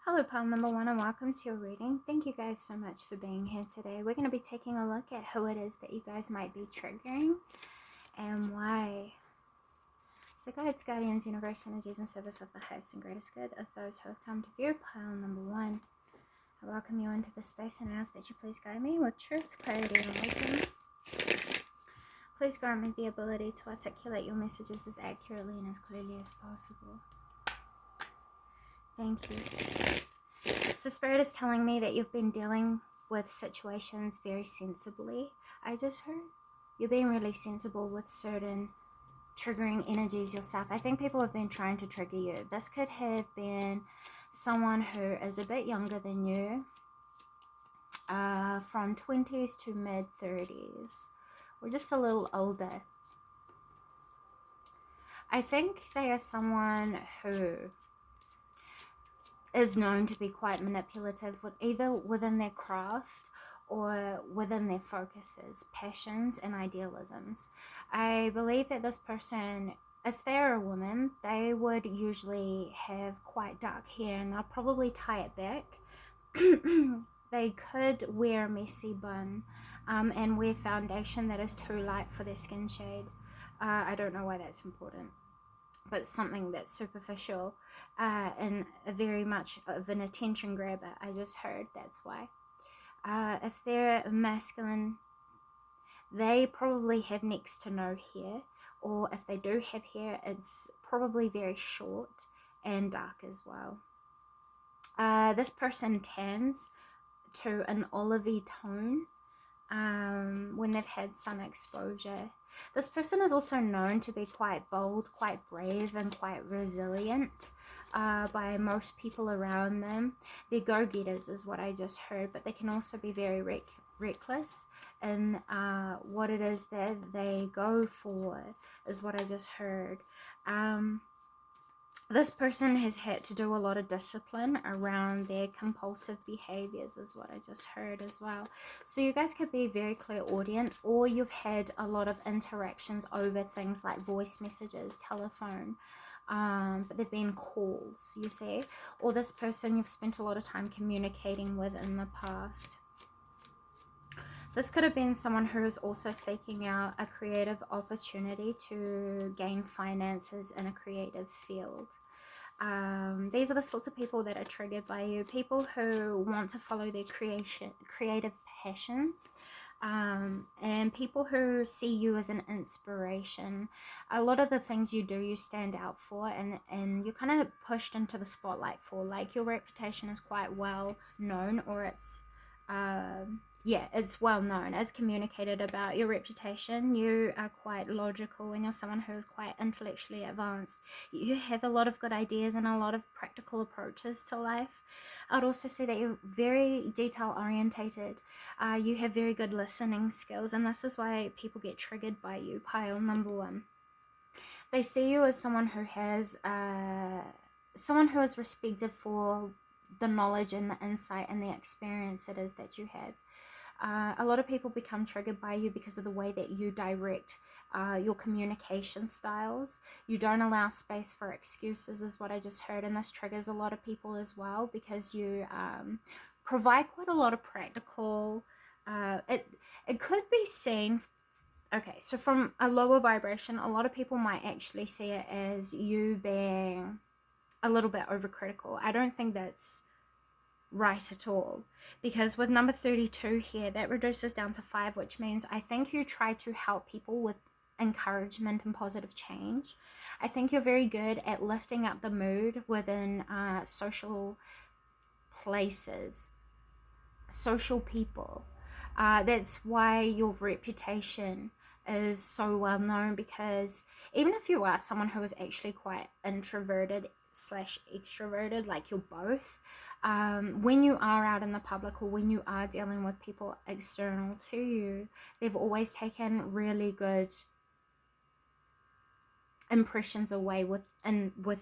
Hello, pile number one, and welcome to your reading. Thank you guys so much for being here today. We're going to be taking a look at who it is that you guys might be triggering and why. So guides, guardians, universe, energies, and service of the highest and greatest good of those who have come to view pile number one. I welcome you into this space and ask that you please guide me with truth, clarity, and wisdom. Please grant me the ability to articulate your messages as accurately and as clearly as possible. Thank you. So Spirit is telling me that you've been dealing with situations very sensibly. I just heard you're being really sensible with certain triggering energies yourself. I think people have been trying to trigger you. This could have been someone who is a bit younger than you, from 20s to mid 30s, or just a little older. I think they are someone who is known to be quite manipulative, with either within their craft or within their focuses, passions, and idealisms. I believe that this person, if they're a woman, they would usually have quite dark hair and they'll probably tie it back. They could wear a messy bun and wear foundation that is too light for their skin shade. I don't know why that's important, but something that's superficial and very much of an attention grabber. I just heard that's why. If they're masculine, they probably have next to no hair, or if they do have hair, it's probably very short and dark as well. This person tans to an olivey tone when they've had sun exposure. This person is also known to be quite bold, quite brave, and quite resilient by most people around them. They're go-getters is what I just heard, but they can also be very reckless in what it is that they go for is what I just heard. This person has had to do a lot of discipline around their compulsive behaviors is what I just heard as well. So you guys could be very clairaudient, or you've had a lot of interactions over things like voice messages, telephone, but they've been calls, you see. Or this person you've spent a lot of time communicating with in the past. This could have been someone who is also seeking out a creative opportunity to gain finances in a creative field. These are the sorts of people that are triggered by you. People who want to follow their creative passions. And people who see you as an inspiration. A lot of the things you do, you stand out for, and you're kind of pushed into the spotlight for. Like, your reputation is quite well known, or it's it's well known, as communicated about your reputation. You are quite logical, and you're someone who is quite intellectually advanced. You have a lot of good ideas and a lot of practical approaches to life. I'd also say that you're very detail orientated. You have very good listening skills, and this is why people get triggered by you, pile number one. They see you as someone who has someone who is respected for the knowledge and the insight and the experience it is that you have. A lot of people become triggered by you because of the way that you direct your communication styles. You don't allow space for excuses is what I just heard, and this triggers a lot of people as well because you provide quite a lot of practical it could be seen. Okay, so from a lower vibration, a lot of people might actually see it as you being a little bit overcritical. I don't think that's right at all, because with number 32 here, that reduces down to 5, which means I think you try to help people with encouragement and positive change. I think you're very good at lifting up the mood within social places, social people. That's why your reputation is so well known, because even if you are someone who is actually quite introverted / extroverted, like you're both, when you are out in the public, or when you are dealing with people external to you, they've always taken really good impressions away with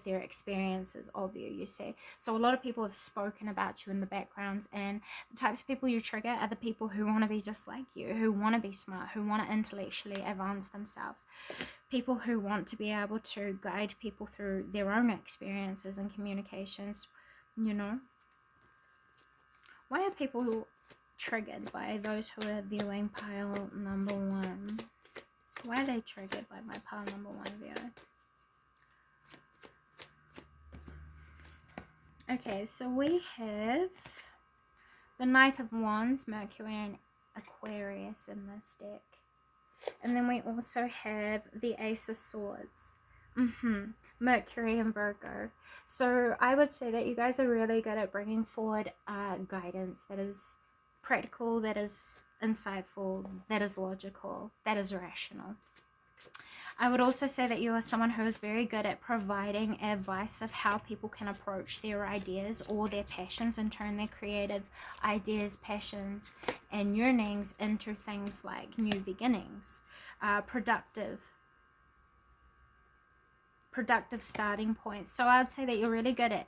their experiences of you, you see. So a lot of people have spoken about you in the backgrounds, and the types of people you trigger are the people who want to be just like you, who want to be smart, who want to intellectually advance themselves, people who want to be able to guide people through their own experiences and communications, you know. Why are people triggered by those who are viewing pile number 1? Why are they triggered by my pile number 1 viewer? Okay, so we have the Knight of Wands, Mercury and Aquarius in this deck. And then we also have the Ace of Swords. Mercury and Virgo. So I would say that you guys are really good at bringing forward guidance that is practical, that is insightful, that is logical, that is rational. I would also say that you are someone who is very good at providing advice of how people can approach their ideas or their passions and turn their creative ideas, passions, and yearnings into things like new beginnings, productive starting points. So I'd say that you're really good at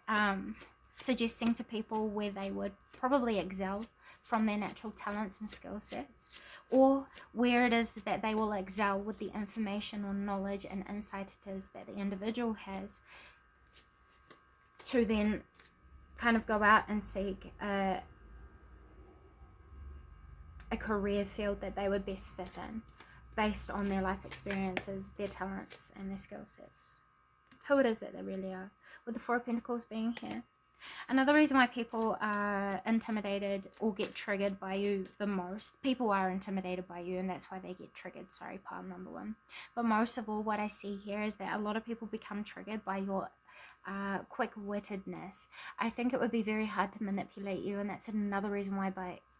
suggesting to people where they would probably excel from their natural talents and skill sets, or where it is that they will excel with the information or knowledge and insight it is that the individual has, to then kind of go out and seek a career field that they would best fit in based on their life experiences, their talents and their skill sets, who it is that they really are, with the Four of Pentacles being here. Another reason why people are intimidated or get triggered by you the most, people are intimidated by you and that's why they get triggered, sorry, pile number 1. But most of all, what I see here is that a lot of people become triggered by your quick-wittedness. I think it would be very hard to manipulate you, and that's another reason why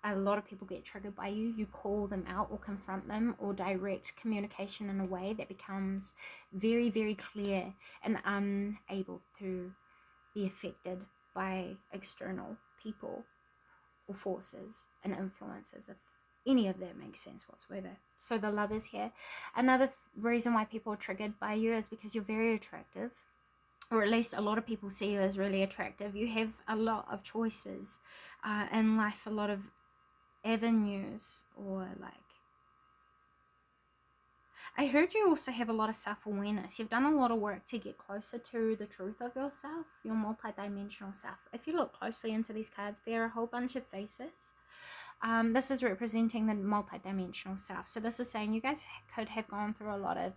a lot of people get triggered by you. You call them out or confront them or direct communication in a way that becomes very, very clear and unable to be affected by external people or forces and influences, if any of that makes sense whatsoever. So the Love is here. Another reason why people are triggered by you is because you're very attractive, or at least a lot of people see you as really attractive. You have a lot of choices in life, a lot of avenues, or like, I heard you also have a lot of self-awareness. You've done a lot of work to get closer to the truth of yourself, your multidimensional self. If you look closely into these cards, there are a whole bunch of faces. This is representing the multidimensional self. So this is saying you guys could have gone through a lot of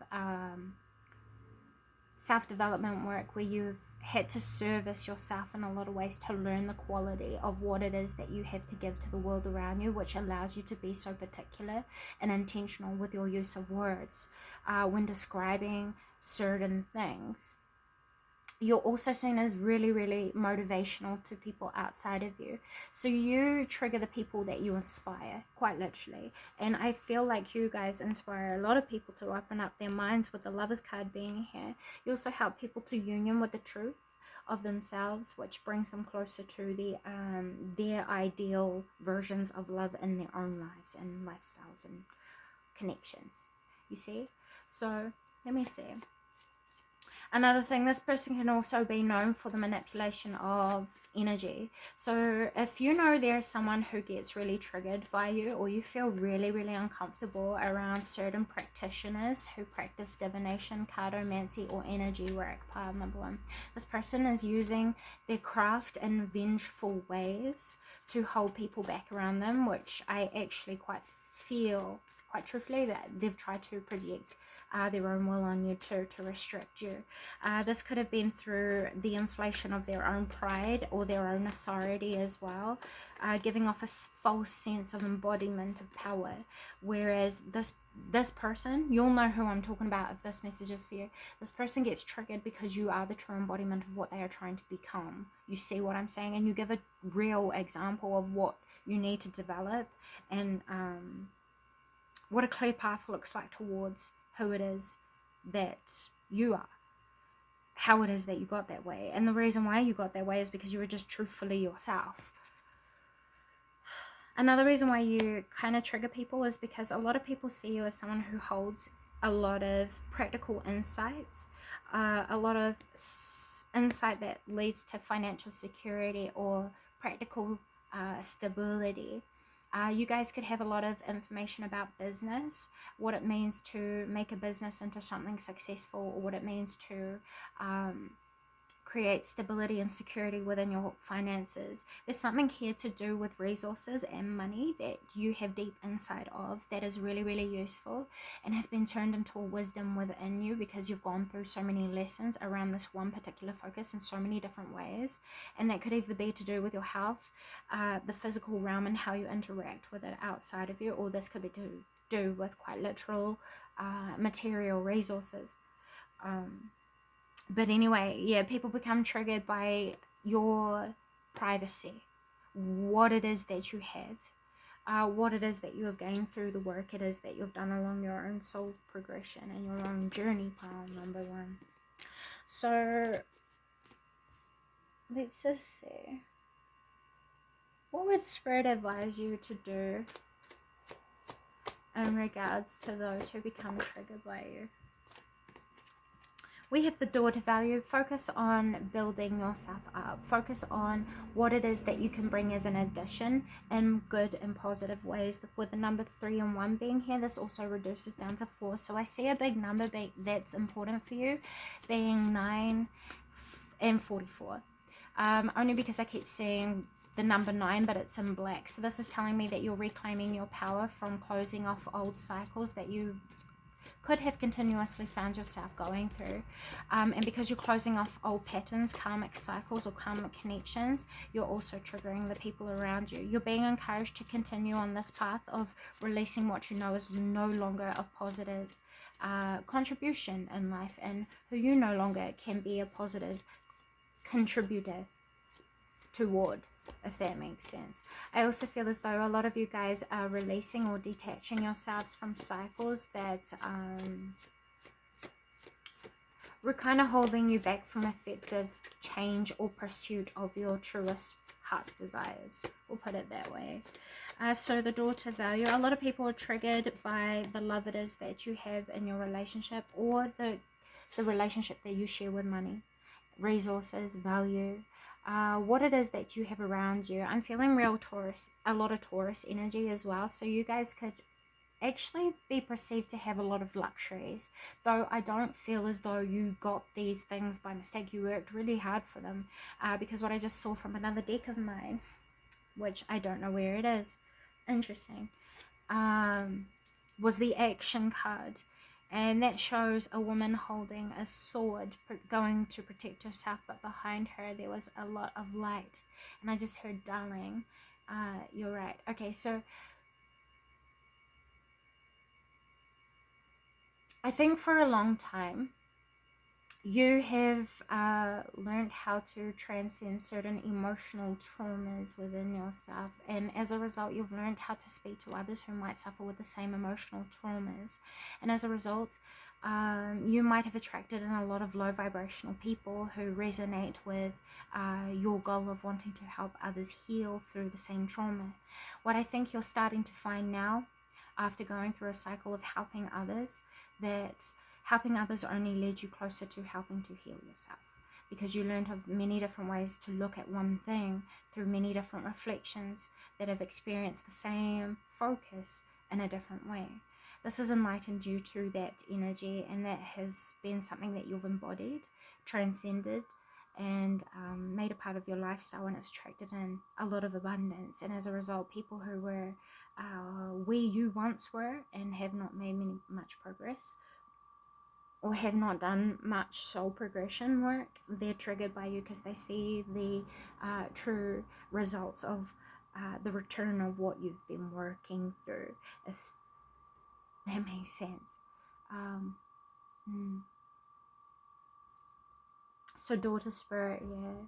self-development work where you've had to service yourself in a lot of ways to learn the quality of what it is that you have to give to the world around you, which allows you to be so particular and intentional with your use of words when describing certain things. You're also seen as really, really motivational to people outside of you. So you trigger the people that you inspire, quite literally. And I feel like you guys inspire a lot of people to open up their minds with the Lovers card being here. You also help people to union with the truth of themselves, which brings them closer to their ideal versions of love in their own lives and lifestyles and connections. You see? So let me see. Another thing, this person can also be known for the manipulation of energy. So if you know there's someone who gets really triggered by you, or you feel really, really uncomfortable around certain practitioners who practice divination, cardomancy, or energy work, pile number 1. This person is using their craft in vengeful ways to hold people back around them, which I actually quite feel, quite truthfully, that they've tried to project their own will on you to restrict you. This could have been through the inflation of their own pride or their own authority as well, giving off a false sense of embodiment of power. Whereas this person, you'll know who I'm talking about if this message is for you. This person gets triggered because you are the true embodiment of what they are trying to become. You see what I'm saying? And you give a real example of what you need to develop and what a clear path looks like towards who it is that you are, how it is that you got that way. And the reason why you got that way is because you were just truthfully yourself. Another reason why you kind of trigger people is because a lot of people see you as someone who holds a lot of practical insights, a lot of insight that leads to financial security or practical stability. You guys could have a lot of information about business, what it means to make a business into something successful, or what it means to create stability and security within your finances. There's something here to do with resources and money that you have deep insight of that is really, really useful and has been turned into a wisdom within you because you've gone through so many lessons around this one particular focus in so many different ways. And that could either be to do with your health, the physical realm, and how you interact with it outside of you, or this could be to do with quite literal material resources. But anyway, yeah, people become triggered by your privacy, what it is that you have, what it is that you have gained through the work it is that you've done along your own soul progression and your own journey, pile number one. So let's just see. What would Spirit advise you to do in regards to those who become triggered by you? We have the daughter value. Focus on building yourself up. Focus on what it is that you can bring as an addition in good and positive ways. With the number 3 and 1 being here, this also reduces down to 4. So I see a big number that's important for you being 9 and 44. Only because I keep seeing the number 9, but it's in black. So this is telling me that you're reclaiming your power from closing off old cycles that you could have continuously found yourself going through, and because you're closing off old patterns, karmic cycles, or karmic connections, you're also triggering the people around you. You're being encouraged to continue on this path of releasing what you know is no longer of positive contribution in life, and who you no longer can be a positive contributor toward, if that makes sense. I also feel as though a lot of you guys are releasing or detaching yourselves from cycles that were kind of holding you back from effective change or pursuit of your truest heart's desires. We'll put it that way. So the daughter value, a lot of people are triggered by the love it is that you have in your relationship, or the relationship that you share with money, resources, value, what it is that you have around you. I'm feeling real Taurus, a lot of Taurus energy as well. So you guys could actually be perceived to have a lot of luxuries, though I don't feel as though you got these things by mistake. You worked really hard for them, because what I just saw from another deck of mine, which I don't know where it is, interesting, was the action card. And that shows a woman holding a sword going to protect herself, but behind her there was a lot of light. And I just heard, darling, you're right. Okay, so I think for a long time you have learned how to transcend certain emotional traumas within yourself, and as a result you've learned how to speak to others who might suffer with the same emotional traumas, and as a result you might have attracted in a lot of low vibrational people who resonate with your goal of wanting to help others heal through the same trauma. What I think you're starting to find now, after going through a cycle of helping others, that helping others only leads you closer to helping to heal yourself, because you learned of many different ways to look at one thing through many different reflections that have experienced the same focus in a different way. This has enlightened you through that energy, and that has been something that you've embodied, transcended, and made a part of your lifestyle, and it's attracted in a lot of abundance. And as a result, people who were where you once were and have not made much progress, or have not done much soul progression work, they're triggered by you because they see the true results of the return of what you've been working through, if that makes sense. So daughter spirit, yeah,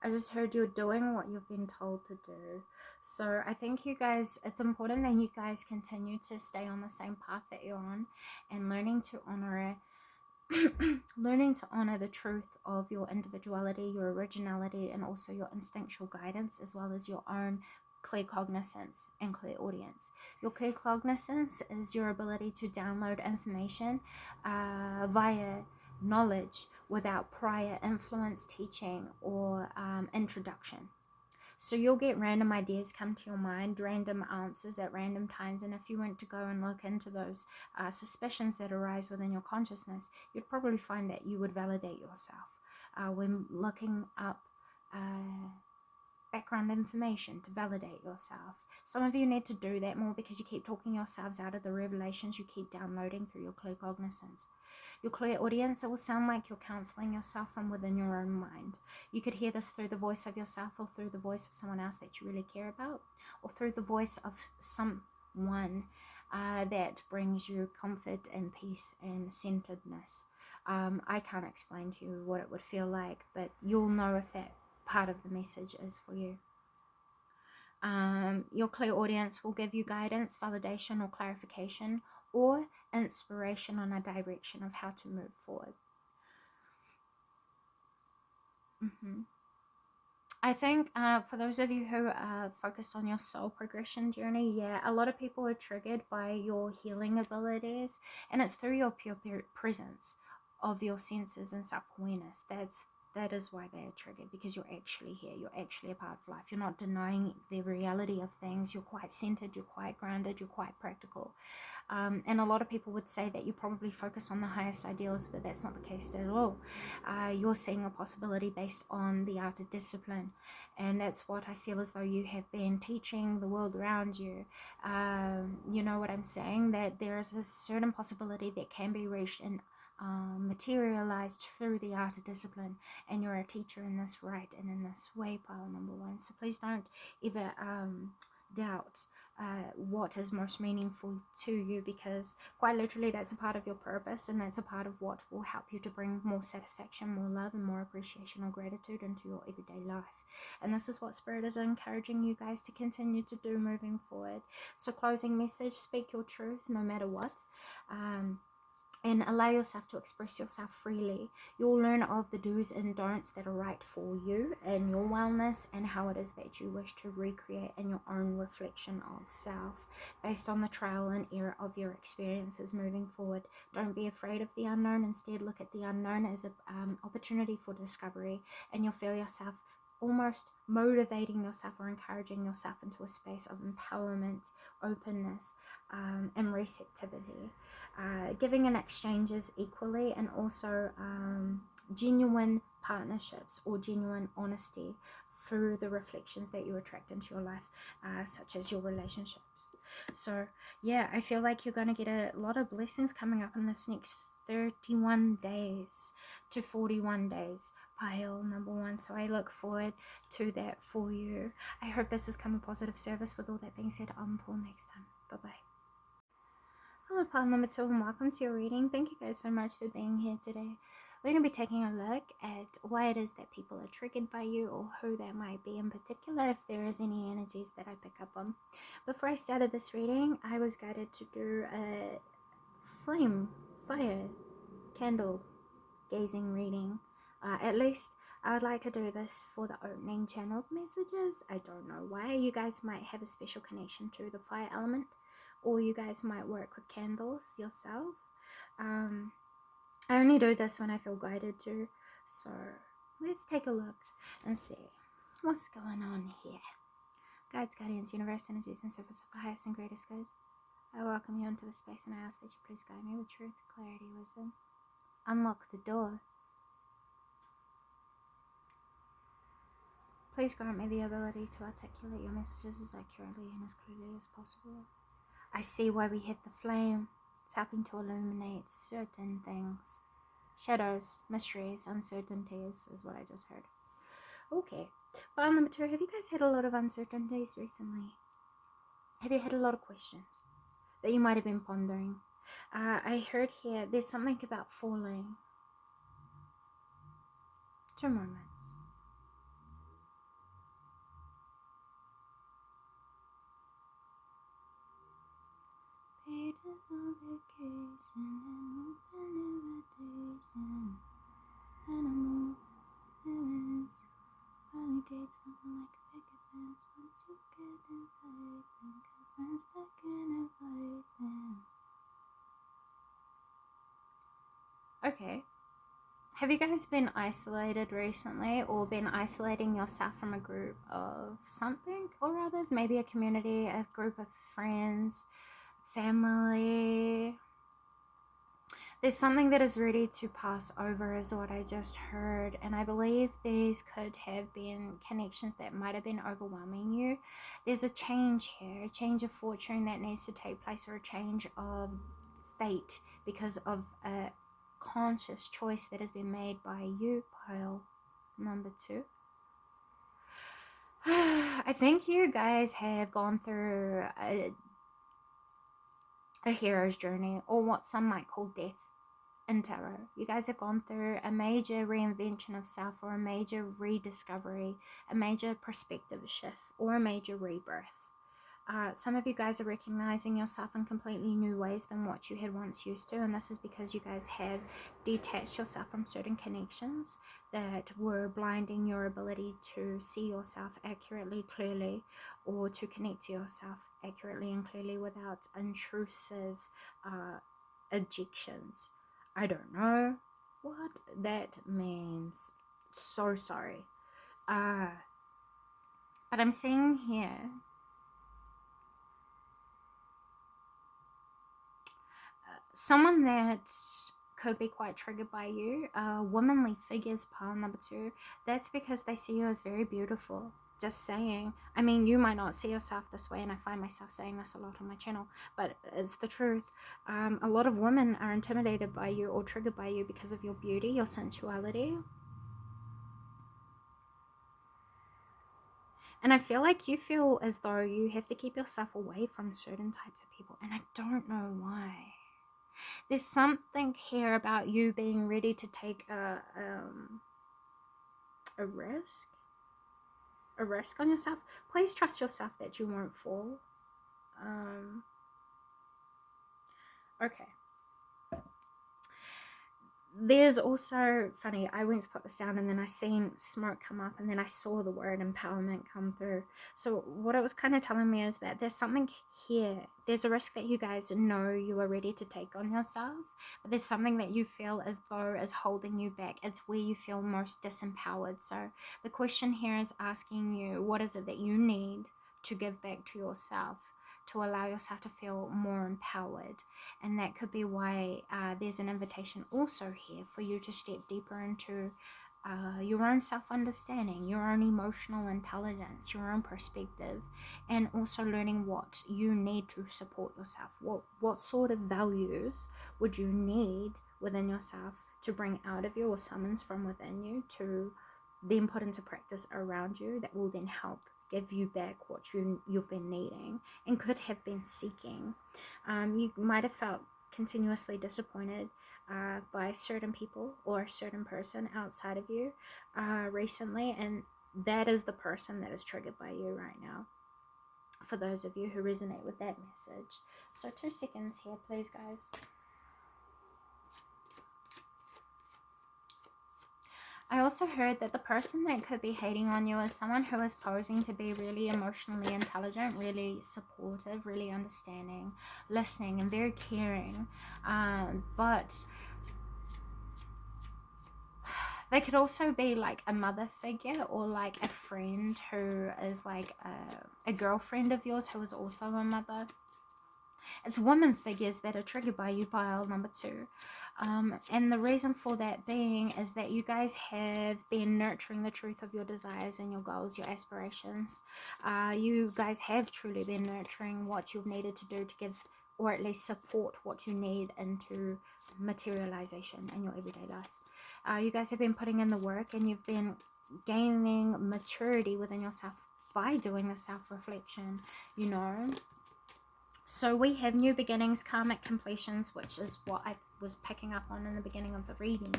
I just heard you're doing what you've been told to do. So I think you guys, it's important that you guys continue to stay on the same path that you're on, and learning to honor learning to honor the truth of your individuality, your originality, and also your instinctual guidance, as well as your own clear cognizance and clear audience. Your clear cognizance is your ability to download information via knowledge without prior influence, teaching, or introduction. So you'll get random ideas come to your mind, random answers at random times, and if you went to go and look into those suspicions that arise within your consciousness, you'd probably find that you would validate yourself. when looking up background information to validate yourself. Some of you need to do that more because you keep talking yourselves out of the revelations you keep downloading through your claircognizance. Your clairaudience, it will sound like you're counseling yourself from within your own mind. You could hear this through the voice of yourself, or through the voice of someone else that you really care about, or through the voice of someone that brings you comfort and peace and centeredness. I can't explain to you what it would feel like, but you'll know if that part of the message is for you. Your clairaudience will give you guidance, validation, or clarification, or inspiration on a direction of how to move forward. I think for those of you who are focused on your soul progression journey, yeah, a lot of people are triggered by your healing abilities, and it's through your pure presence of your senses and self-awareness. That is why they are triggered, because you're actually here. You're actually a part of life. You're not denying the reality of things. You're quite centered. You're quite grounded. You're quite practical. And a lot of people would say that you probably focus on the highest ideals, but that's not the case at all. You're seeing a possibility based on the art of discipline. And that's what I feel as though you have been teaching the world around you. You know what I'm saying? That there is a certain possibility that can be reached and materialized through the art of discipline, and you're a teacher in this right and in this way, pile number one. So please don't ever doubt what is most meaningful to you, because quite literally that's a part of your purpose, and that's a part of what will help you to bring more satisfaction, more love, and more appreciation or gratitude into your everyday life. And this is what Spirit is encouraging you guys to continue to do moving forward. So closing message: speak your truth no matter what. And allow yourself to express yourself freely. You'll learn of the do's and don'ts that are right for you and your wellness, and how it is that you wish to recreate in your own reflection of self based on the trial and error of your experiences moving forward. Don't be afraid of the unknown. Instead, look at the unknown as an opportunity for discovery, and you'll feel yourself almost motivating yourself or encouraging yourself into a space of empowerment, openness, and receptivity. Giving and exchanges equally, and also genuine partnerships or genuine honesty through the reflections that you attract into your life, such as your relationships. So yeah, I feel like you're going to get a lot of blessings coming up in this next 31 days to 41 days, pile number one. So I look forward to that for you. I hope this has come a positive service. With all that being said, until next time, bye bye. Hello, pile number two, and welcome to your reading. Thank you guys so much for being here today. We're going to be taking a look at why it is that people are triggered by you, or who that might be in particular, if there is any energies that I pick up on. Before I started this reading, I was guided to do a fire candle gazing reading. At least I would like to do this for the opening channeled messages. I don't know why. You guys might have a special connection to the fire element, or you guys might work with candles yourself. I only do this when I feel guided to. So let's take a look and see what's going on here. Guides, guardians, universe, energies, and service of the highest and greatest good, I welcome you into the space, and I ask that you please guide me with truth, clarity, wisdom. Unlock the door. Please grant me the ability to articulate your messages as accurately and as clearly as possible. I see why we have the flame. It's helping to illuminate certain things. Shadows, mysteries, uncertainties is what I just heard. Okay, file number two. Have you guys had a lot of uncertainties recently? Have you had a lot of questions that you might have been pondering? I heard here there's something about falling. 2 moments. Paid as on vacation and open invitation. Animals, humans, finally gates moving like a picket fence. Once you get inside, think of friends that can invite them. Okay. Have you guys been isolated recently, or been isolating yourself from a group of something or others? Maybe a community, a group of friends, family. There's something that is ready to pass over is what I just heard. And I believe these could have been connections that might have been overwhelming you. There's a change here, a change of fortune that needs to take place, or a change of fate because of a conscious choice that has been made by you, pile number 2. I think you guys have gone through a hero's journey, or what some might call death in tarot. You guys have gone through a major reinvention of self, or a major rediscovery, a major perspective shift, or a major rebirth. Some of you guys are recognizing yourself in completely new ways than what you had once used to, and this is because you guys have detached yourself from certain connections that were blinding your ability to see yourself accurately, clearly, or to connect to yourself accurately and clearly without intrusive objections. I don't know what that means. So sorry. But I'm seeing here someone that could be quite triggered by you, womanly figures, pile number 2. That's because they see you as very beautiful. Just saying. I mean, you might not see yourself this way, and I find myself saying this a lot on my channel, but it's the truth. A lot of women are intimidated by you or triggered by you because of your beauty, your sensuality. And I feel like you feel as though you have to keep yourself away from certain types of people, and I don't know why. There's something here about you being ready to take a risk on yourself. Please trust yourself that you won't fall. Okay. There's also, funny, I went to put this down and then I seen smoke come up and then I saw the word empowerment come through. So what it was kind of telling me is that there's something here. There's a risk that you guys know you are ready to take on yourself, but there's something that you feel as though is holding you back. It's where you feel most disempowered. So the question here is asking you, what is it that you need to give back to yourself, to allow yourself to feel more empowered? And that could be why there's an invitation also here for you to step deeper into your own self-understanding, your own emotional intelligence, your own perspective, and also learning what you need to support yourself. What sort of values would you need within yourself to bring out of you, or summons from within you, to then put into practice around you, that will then help give you back what you've been needing and could have been seeking. You might have felt continuously disappointed by certain people or a certain person outside of you recently, and that is the person that is triggered by you right now, for those of you who resonate with that message. So 2 seconds here, please, guys. I also heard that the person that could be hating on you is someone who is posing to be really emotionally intelligent, really supportive, really understanding, listening, and very caring. But they could also be like a mother figure, or like a friend who is like a girlfriend of yours who is also a mother. It's women figures that are triggered by you, pile number 2. And the reason for that being is that you guys have been nurturing the truth of your desires and your goals, your aspirations. You guys have truly been nurturing what you've needed to do to give, or at least support what you need into materialization in your everyday life. You guys have been putting in the work, and you've been gaining maturity within yourself by doing the self-reflection, you know. So we have new beginnings, karmic completions, which is what I was picking up on in the beginning of the reading,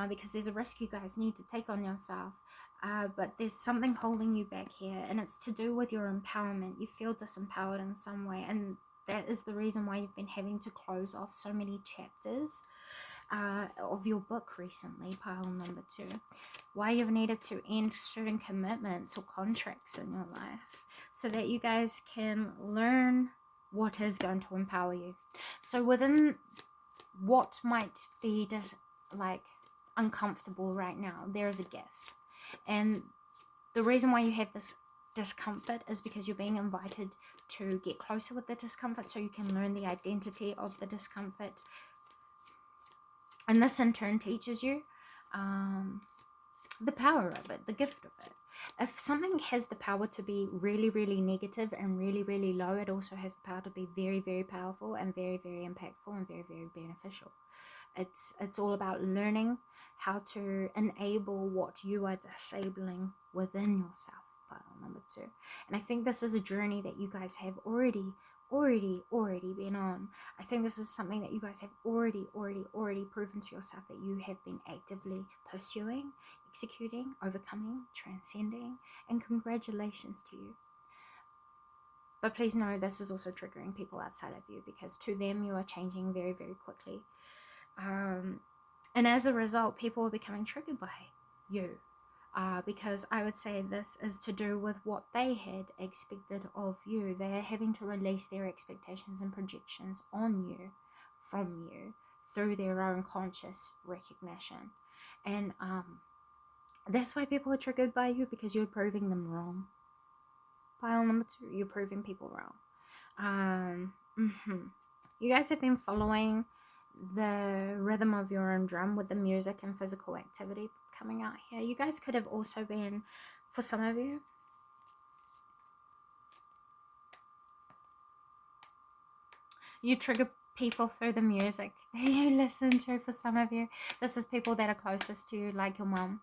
because there's a risk you guys need to take on yourself, but there's something holding you back here, and it's to do with your empowerment. You feel disempowered in some way, and that is the reason why you've been having to close off so many chapters of your book recently, pile number 2. Why you've needed to end certain commitments or contracts in your life, so that you guys can learn what is going to empower you. So within what might be just like uncomfortable right now, there is a gift. And the reason why you have this discomfort is because you're being invited to get closer with the discomfort, so you can learn the identity of the discomfort, And this in turn teaches you the power of it, the gift of it. If something has the power to be really, really negative and really, really low, it also has the power to be very, very powerful and very, very impactful and very, very beneficial. It's all about learning how to enable what you are disabling within yourself, pile number 2. And I think this is a journey that you guys have already been on. I think this is something that you guys have already proven to yourself that you have been actively pursuing, executing, overcoming, transcending, and congratulations to you. But please know this is also triggering people outside of you, because to them you are changing very, very quickly. And as a result, people are becoming triggered by you. Because I would say this is to do with what they had expected of you. They're having to release their expectations and projections on you, from you, through their own conscious recognition. And that's why people are triggered by you, because you're proving them wrong. Pile number 2, you're proving people wrong. You guys have been following the rhythm of your own drum with the music and physical activity coming out here. You guys could have also been, for some of you, you trigger people through the music that you listen to. For some of you, this is people that are closest to you, like your mom,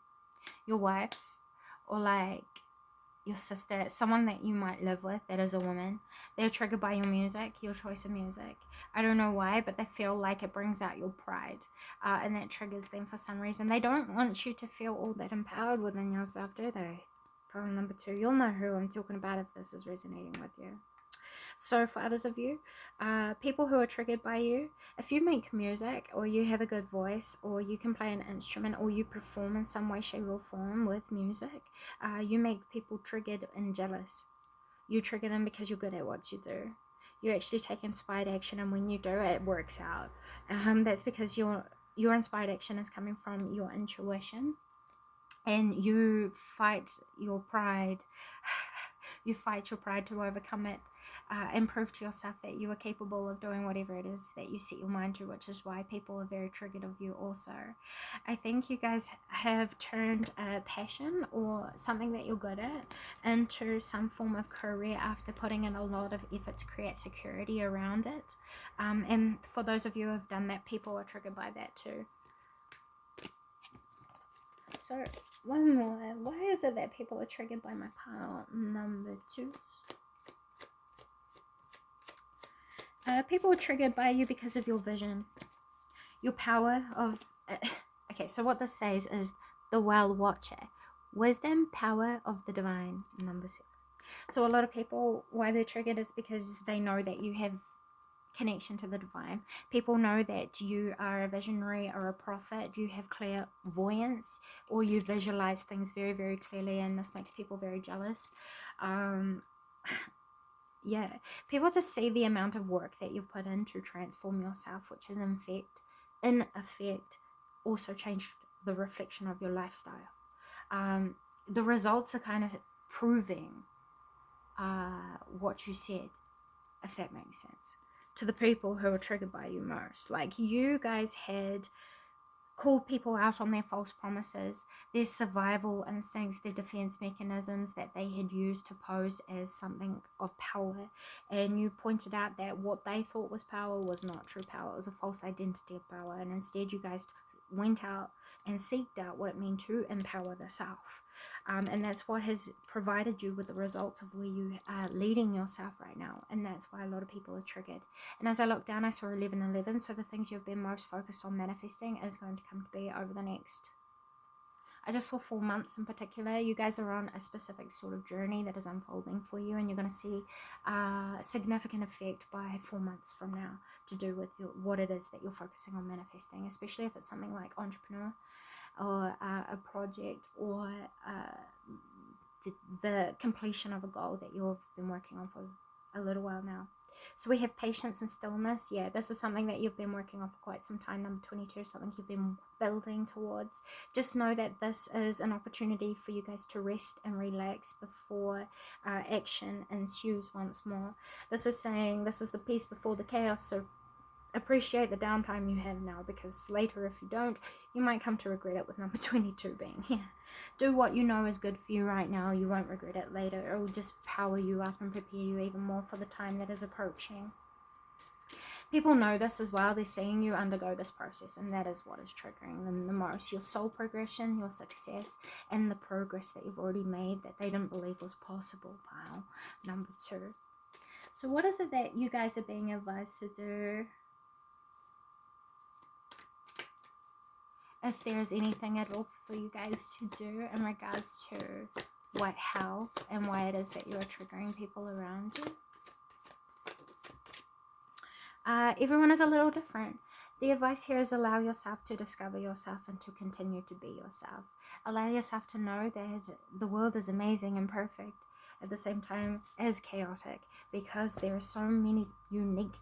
your wife, or like your sister, someone that you might live with that is a woman. They're triggered by your music, your choice of music. I don't know why, but they feel like it brings out your pride, and that triggers them for some reason. They don't want you to feel all that empowered within yourself, do they? Problem number 2, you'll know who I'm talking about if this is resonating with you. So for others of you, people who are triggered by you, if you make music, or you have a good voice, or you can play an instrument, or you perform in some way, shape, or form with music, you make people triggered and jealous. You trigger them because you're good at what you do. You actually take inspired action, and when you do, it works out. That's because your inspired action is coming from your intuition, and you fight your pride. You fight your pride to overcome it, and prove to yourself that you are capable of doing whatever it is that you set your mind to, which is why people are very triggered of you also. I think you guys have turned a passion or something that you're good at into some form of career after putting in a lot of effort to create security around it. And for those of you who have done that, people are triggered by that too. So one more. Why is it that people are triggered by my pile number 2? People are triggered by you because of your vision, your power of... okay, so what this says is the well watcher. Wisdom, power of the divine, number 7. So a lot of people, why they're triggered is because they know that you have connection to the divine. People know that you are a visionary or a prophet, you have clairvoyance, or you visualize things very, very clearly, and this makes people very jealous. Yeah, people just see the amount of work that you've put in to transform yourself, which is in effect also changed the reflection of your lifestyle. The results are kind of proving what you said, if that makes sense, to the people who are triggered by you most. Like, you guys had called people out on their false promises, their survival instincts, their defense mechanisms that they had used to pose as something of power, and you pointed out that what they thought was power was not true power. It was a false identity of power, and instead you guys went out and seeked out what it meant to empower the self. And that's what has provided you with the results of where you are leading yourself right now. And that's why a lot of people are triggered. And as I looked down, I saw 1111. So the things you've been most focused on manifesting is going to come to be over the next... I just saw 4 months in particular. You guys are on a specific sort of journey that is unfolding for you, and you're going to see significant effect by 4 months from now to do with what it is that you're focusing on manifesting, especially if it's something like entrepreneur or a project, or the completion of a goal that you've been working on for a little while now. So we have patience and stillness. Yeah, this is something that you've been working on for quite some time. Number 22, something you've been building towards. Just know that this is an opportunity for you guys to rest and relax before action ensues once more. This is saying this is the peace before the chaos. So appreciate the downtime you have now, because later, if you don't, you might come to regret it, with number 22 being here. Do what you know is good for you right now. You won't regret it later. It will just power you up and prepare you even more for the time that is approaching. People know this as well. They're seeing you undergo this process, and that is what is triggering them the most. Your soul progression, your success, and the progress that you've already made that they didn't believe was possible. Pile number 2. So what is it that you guys are being advised to do? If there's anything at all for you guys to do in regards to what health and why it is that you are triggering people around you. Everyone is a little different. The advice here is allow yourself to discover yourself and to continue to be yourself. Allow yourself to know that the world is amazing and perfect, at the same time as chaotic, because there are so many unique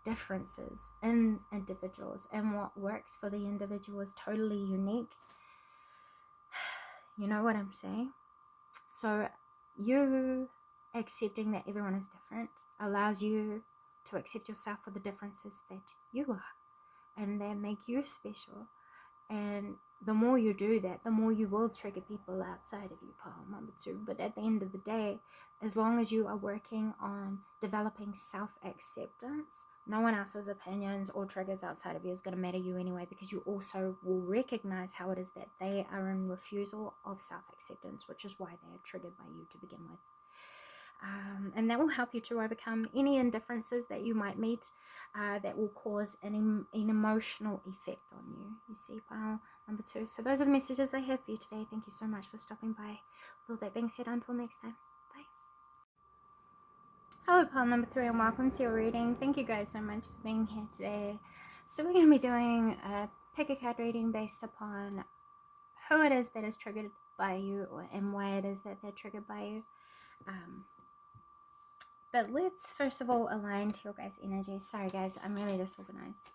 differences in individuals, and what works for the individual is totally unique. You know what I'm saying? So you accepting that everyone is different allows you to accept yourself for the differences that you are and that make you special. And the more you do that, the more you will trigger people outside of you, pile number 2. But at the end of the day, as long as you are working on developing self-acceptance, no one else's opinions or triggers outside of you is going to matter you anyway, because you also will recognize how it is that they are in refusal of self-acceptance, which is why they are triggered by you to begin with. And that will help you to overcome any indifferences that you might meet that will cause an emotional effect on you. You see, pile number 2. So those are the messages I have for you today. Thank you so much for stopping by. With all that being said, until next time, bye. Hello, pile number 3, and welcome to your reading. Thank you guys so much for being here today. So we're going to be doing a pick a card reading based upon who it is that is triggered by you, and why it is that they're triggered by you. But let's first of all align to your guys' energy. Sorry guys, I'm really disorganized.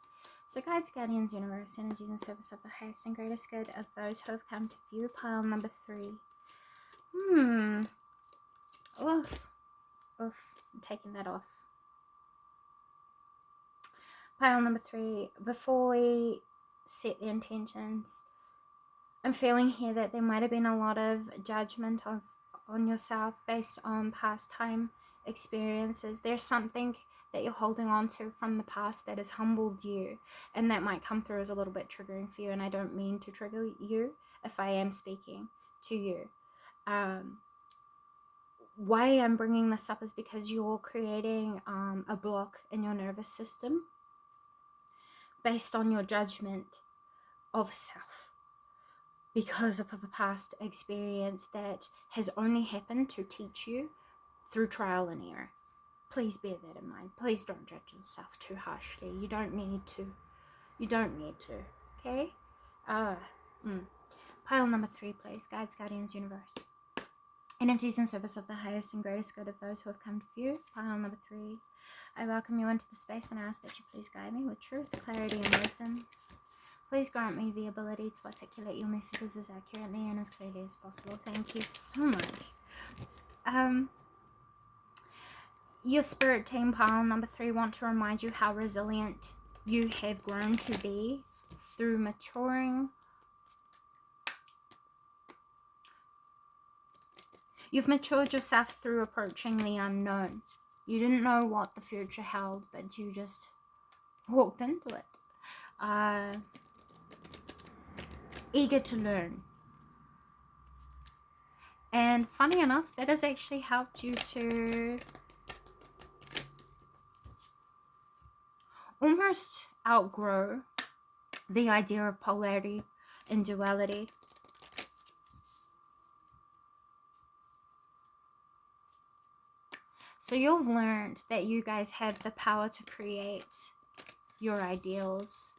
So guides, guardians, universe, energies in service of the highest and greatest good of those who have come to view. Pile number 3. Oof. I'm taking that off. Pile number 3. Before we set the intentions, I'm feeling here that there might have been a lot of judgment on yourself based on past time experiences. There's something that you're holding on to from the past that has humbled you, and that might come through as a little bit triggering for you, and I don't mean to trigger you if I am speaking to you. Why I'm bringing this up is because you're creating a block in your nervous system based on your judgment of self, because of a past experience that has only happened to teach you through trial and error. Please bear that in mind. Please don't judge yourself too harshly. You don't need to. You don't need to. Okay? Pile number 3, please. Guides, guardians, universe. Energies in service of the highest and greatest good of those who have come to view. Pile number 3. I welcome you into the space and ask that you please guide me with truth, clarity, and wisdom. Please grant me the ability to articulate your messages as accurately and as clearly as possible. Thank you so much. Your spirit team, pile number 3, want to remind you how resilient you have grown to be through maturing. You've matured yourself through approaching the unknown. You didn't know what the future held, but you just walked into it. Eager to learn. And funny enough, that has actually helped you to almost outgrow the idea of polarity and duality. So you've learned that you guys have the power to create your ideals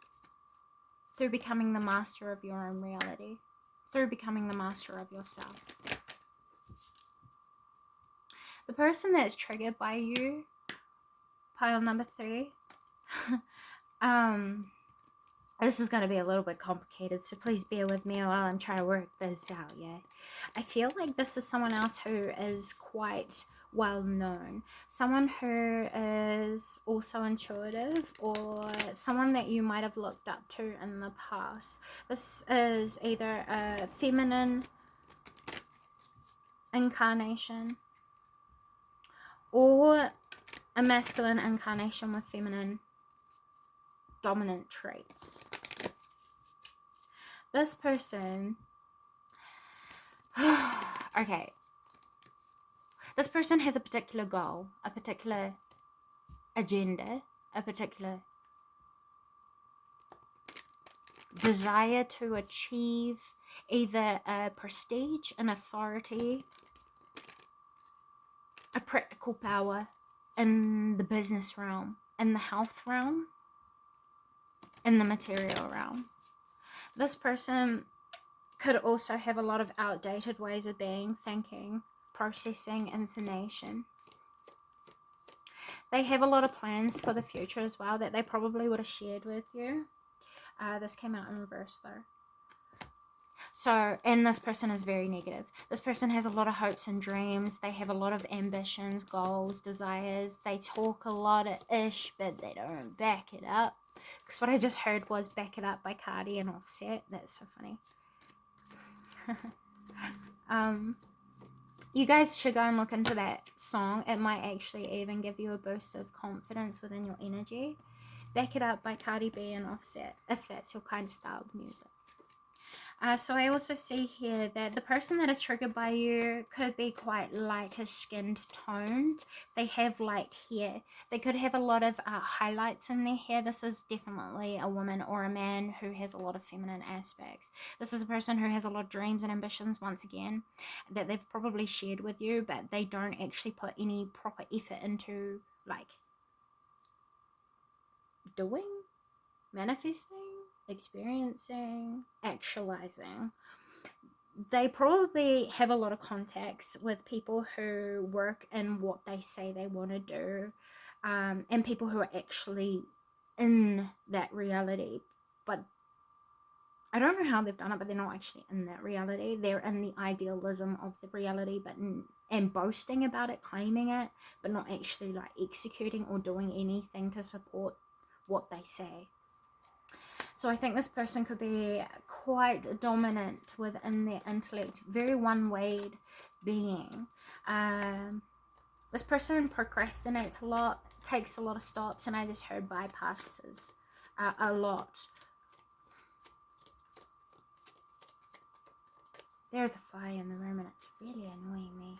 through becoming the master of your own reality, through becoming the master of yourself. The person that's triggered by you, pile number 3, This is going to be a little bit complicated, so please bear with me while I'm trying to work this out, yeah? I feel like this is someone else who is quite well known. Someone who is also intuitive, or someone that you might have looked up to in the past. This is either a feminine incarnation or a masculine incarnation with feminine dominant traits. This person, okay, this person has a particular goal, a particular agenda, a particular desire to achieve either a prestige, an authority, a practical power in the business realm, in the health realm, in the material realm. This person could also have a lot of outdated ways of being, thinking, processing information. They have a lot of plans for the future as well that they probably would have shared with you. This came out in reverse though. So, and this person is very negative. This person has a lot of hopes and dreams. They have a lot of ambitions, goals, desires. They talk a lot of ish, but they don't back it up. Because what I just heard was Back It Up by Cardi and Offset. That's so funny. You guys should go and look into that song. It might actually even give you a boost of confidence within your energy. Back It Up by Cardi B and Offset, if that's your kind of style of music. So I also see here that the person that is triggered by you could be quite lighter skinned toned. They have light hair. They could have a lot of highlights in their hair. This is definitely a woman or a man who has a lot of feminine aspects. This is a person who has a lot of dreams and ambitions, once again, that they've probably shared with you, but they don't actually put any proper effort into, like, doing, manifesting, experiencing, actualizing. They probably have a lot of contacts with people who work in what they say they want to do, and people who are actually in that reality. But I don't know how they've done it, but they're not actually in that reality. They're in the idealism of the reality, but and boasting about it, claiming it, but not actually like executing or doing anything to support what they say. So I think this person could be quite dominant within their intellect, very one-wayed being. This person procrastinates a lot, takes a lot of stops, and I just heard bypasses a lot. There's a fly in the room and it's really annoying me.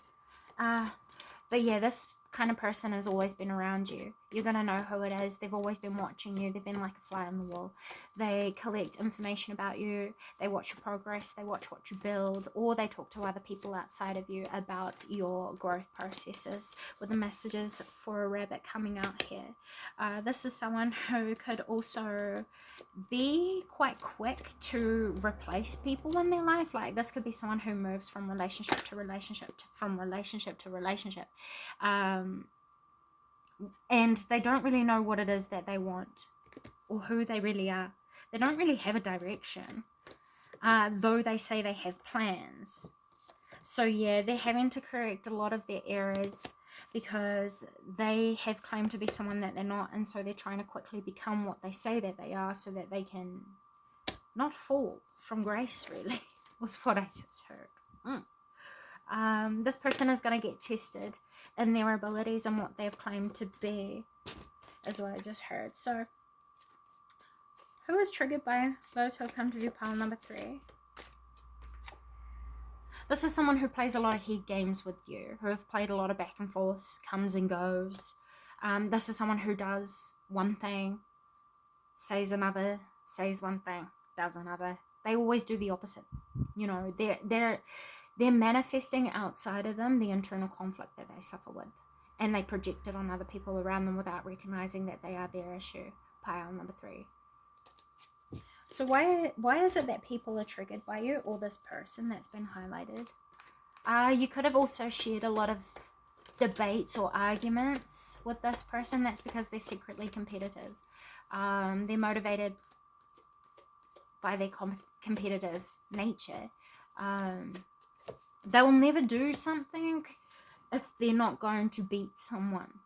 But yeah, this kind of person has always been around you. You're going to know who it is. They've always been watching you. They've been like a fly on the wall. They collect information about you. They watch your progress. They watch what you build, or they talk to other people outside of you about your growth processes, with the messages for a rabbit coming out here. This is someone who could also be quite quick to replace people in their life. Like, this could be someone who moves from relationship to relationship, from relationship to relationship. And they don't really know what it is that they want or who they really are. They don't really have a direction, though they say they have plans. So yeah, they're having to correct a lot of their errors because they have claimed to be someone that they're not, and so they're trying to quickly become what they say that they are so that they can not fall from grace, really, was what I just heard. This person is going to get tested in their abilities and what they've claimed to be, is what I just heard. So, who is triggered by those who have come to do pile number 3? This is someone who plays a lot of head games with you, who have played a lot of back and forth, comes and goes. This is someone who does one thing, says another, says one thing, does another. They always do the opposite. You know, they're manifesting outside of them the internal conflict that they suffer with, and they project it on other people around them without recognizing that they are their issue. Pile number 3. So why is it that people are triggered by you or this person that's been highlighted? You could have also shared a lot of debates or arguments with this person. That's because they're secretly competitive. They're motivated by their competitive nature. They will never do something if they're not going to beat someone.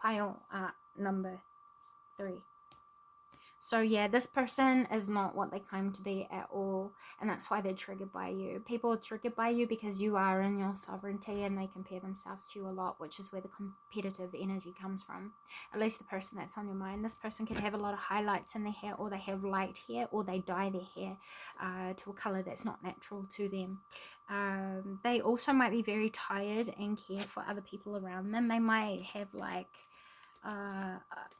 Pile art number 3. So yeah, this person is not what they claim to be at all, and that's why they're triggered by you. People are triggered by you because you are in your sovereignty, and they compare themselves to you a lot, which is where the competitive energy comes from. At least the person that's on your mind. This person could have a lot of highlights in their hair, or they have light hair, or they dye their hair to a color that's not natural to them. They also might be very tired and care for other people around them. They might have like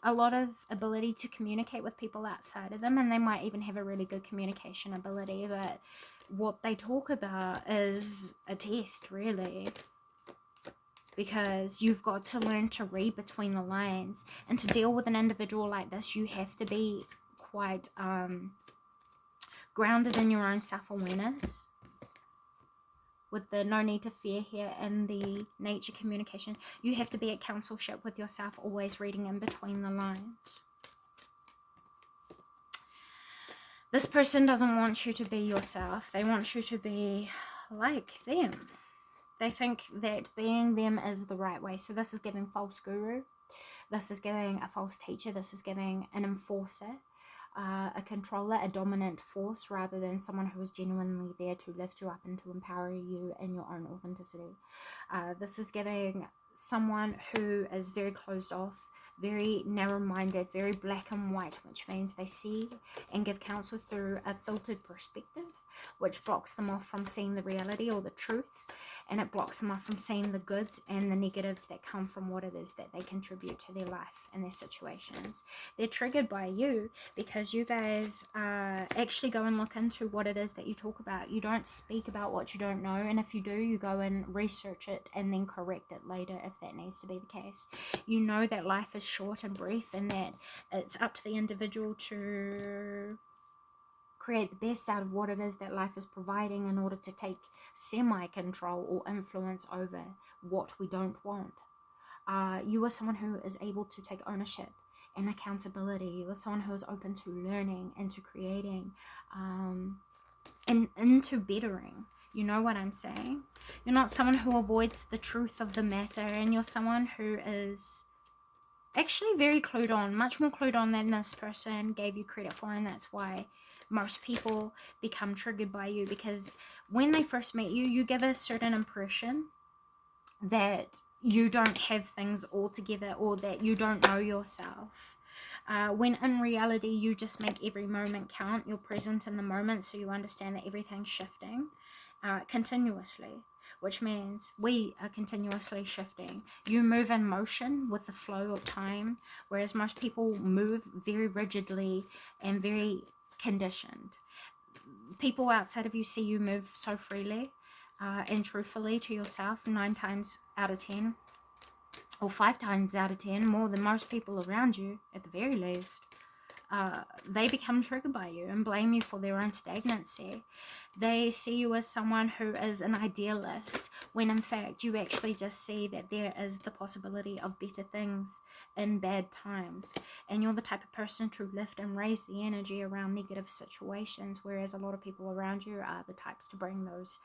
a lot of ability to communicate with people outside of them, and they might even have a really good communication ability, but what they talk about is a test, really, because you've got to learn to read between the lines. And to deal with an individual like this, you have to be quite grounded in your own self-awareness, with the no need to fear here and the nature communication. You have to be at counselship with yourself, always reading in between the lines. This person doesn't want you to be yourself. They want you to be like them. They think that being them is the right way. So this is giving false guru. This is giving a false teacher. This is giving an enforcer. A controller, a dominant force, rather than someone who is genuinely there to lift you up and to empower you in your own authenticity. This is giving someone who is very closed off, very narrow-minded, very black and white, which means they see and give counsel through a filtered perspective, which blocks them off from seeing the reality or the truth, and it blocks them off from seeing the goods and the negatives that come from what it is that they contribute to their life and their situations. They're triggered by you because you guys actually go and look into what it is that you talk about. You don't speak about what you don't know, and if you do, you go and research it and then correct it later if that needs to be the case. You know that life is short and brief, and that it's up to the individual to create the best out of what it is that life is providing in order to take semi-control or influence over what we don't want. You are someone who is able to take ownership and accountability. You are someone who is open to learning and to creating and into bettering. You know what I'm saying? You're not someone who avoids the truth of the matter, and you're someone who is actually very clued on, much more clued on than this person gave you credit for, and that's why most people become triggered by you, because when they first meet you, you give a certain impression that you don't have things all together, or that you don't know yourself. When in reality, you just make every moment count. You're present in the moment, so you understand that everything's shifting continuously, which means we are continuously shifting. You move in motion with the flow of time, whereas most people move very rigidly and very conditioned. People outside of you see you move so freely and truthfully to yourself 9 times out of 10, or 5 times out of 10, more than most people around you at the very least. They become triggered by you and blame you for their own stagnancy. They see you as someone who is an idealist, when in fact you actually just see that there is the possibility of better things in bad times. And you're the type of person to lift and raise the energy around negative situations, whereas a lot of people around you are the types to bring those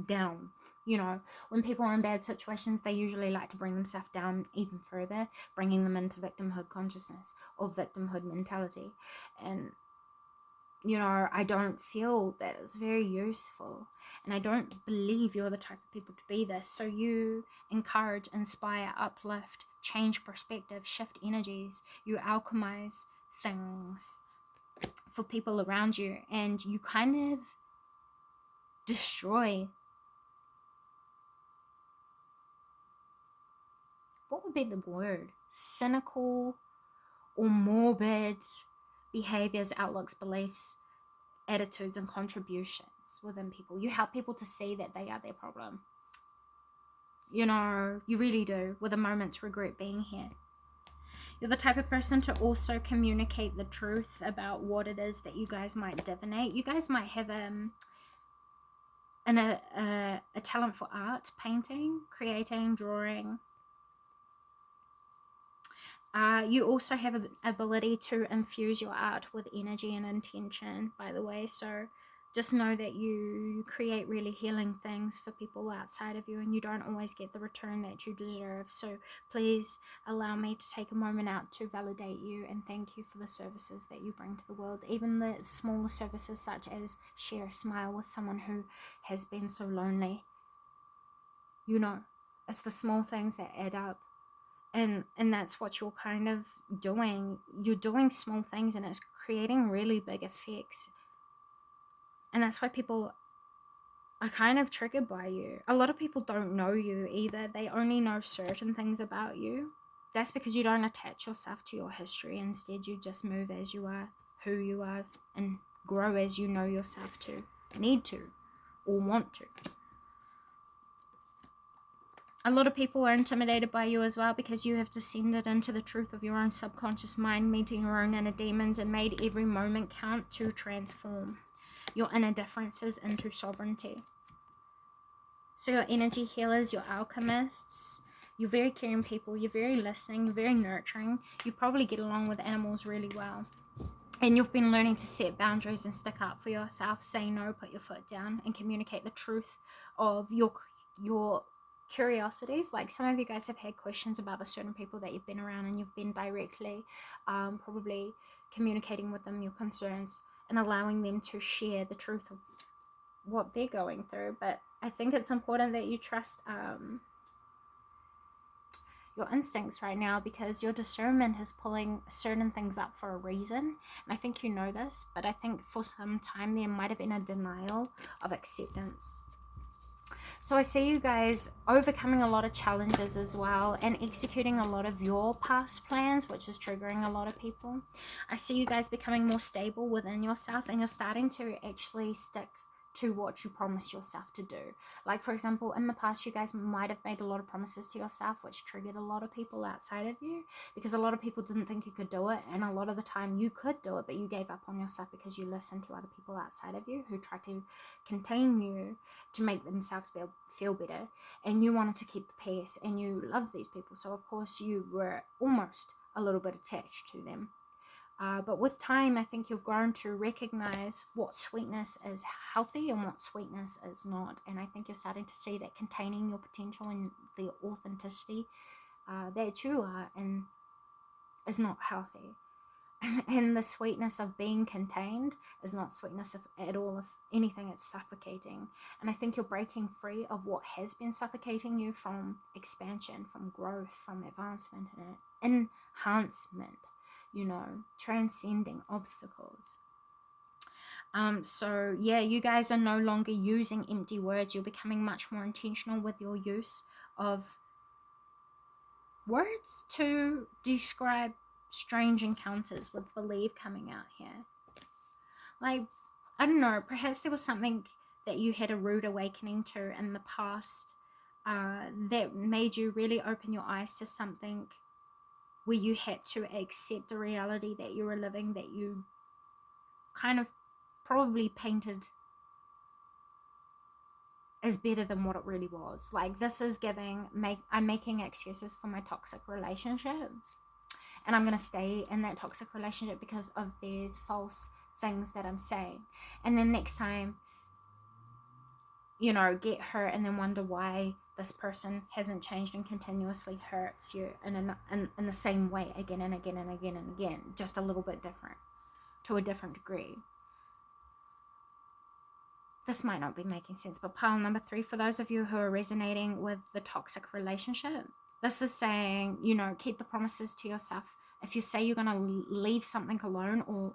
down. You know, when people are in bad situations, they usually like to bring themselves down even further, bringing them into victimhood consciousness or victimhood mentality. And, you know, I don't feel that it's very useful. And I don't believe you're the type of people to be this. So you encourage, inspire, uplift, change perspective, shift energies. You alchemize things for people around you. And you kind of destroy, what would be the word? Cynical or morbid behaviors, outlooks, beliefs, attitudes, and contributions within people. You help people to see that they are their problem. You know, you really do, with a moment's regret being here. You're the type of person to also communicate the truth about what it is that you guys might divinate. You guys might have a talent for art, painting, creating, drawing. You also have an ability to infuse your art with energy and intention, by the way. So just know that you create really healing things for people outside of you, and you don't always get the return that you deserve. So please allow me to take a moment out to validate you and thank you for the services that you bring to the world. Even the smaller services, such as share a smile with someone who has been so lonely. You know, it's the small things that add up. And that's what you're kind of doing. You're doing small things, and it's creating really big effects. And that's why people are kind of triggered by you. A lot of people don't know you either. They only know certain things about you. That's because you don't attach yourself to your history. Instead, you just move as you are, who you are, and grow as you know yourself to, need to, or want to. A lot of people are intimidated by you as well, because you have descended into the truth of your own subconscious mind, meeting your own inner demons, and made every moment count to transform your inner differences into sovereignty. So your energy healers, your alchemists, you're very caring people, you're very listening, you're very nurturing. You probably get along with animals really well. And you've been learning to set boundaries and stick up for yourself, say no, put your foot down, and communicate the truth of your curiosities. Like, some of you guys have had questions about the certain people that you've been around, and you've been directly probably communicating with them your concerns and allowing them to share the truth of what they're going through. But I think it's important that you trust your instincts right now, because your discernment is pulling certain things up for a reason. And I think you know this, but I think for some time there might have been a denial of acceptance. So I see you guys overcoming a lot of challenges as well, and executing a lot of your past plans, which is triggering a lot of people. I see you guys becoming more stable within yourself, and you're starting to actually stick to what you promise yourself to do. Like, for example, in the past, you guys might have made a lot of promises to yourself, which triggered a lot of people outside of you, because a lot of people didn't think you could do it, and a lot of the time you could do it, but you gave up on yourself because you listened to other people outside of you who tried to contain you to make themselves feel better, and you wanted to keep the peace, and you love these people, so of course you were almost a little bit attached to them. But with time, I think you've grown to recognize what sweetness is healthy and what sweetness is not. And I think you're starting to see that containing your potential and the authenticity that you are in is not healthy. And the sweetness of being contained is not sweetness at all. If anything, it's suffocating. And I think you're breaking free of what has been suffocating you, from expansion, from growth, from advancement and enhancement. You know, transcending obstacles. So yeah, you guys are no longer using empty words. You're becoming much more intentional with your use of words to describe strange encounters, with believe coming out here. Like, I don't know, perhaps there was something that you had a rude awakening to in the past that made you really open your eyes to something, where you had to accept the reality that you were living, that you kind of probably painted as better than what it really was. Like, this is I'm making excuses for my toxic relationship, and I'm going to stay in that toxic relationship because of these false things that I'm saying. And then next time, you know, get hurt and then wonder why this person hasn't changed and continuously hurts you in the same way again and again and again and again, just a little bit different, to a different degree. This might not be making sense, but pile number 3, for those of you who are resonating with the toxic relationship, this is saying, you know, keep the promises to yourself. If you say you're going to leave something alone or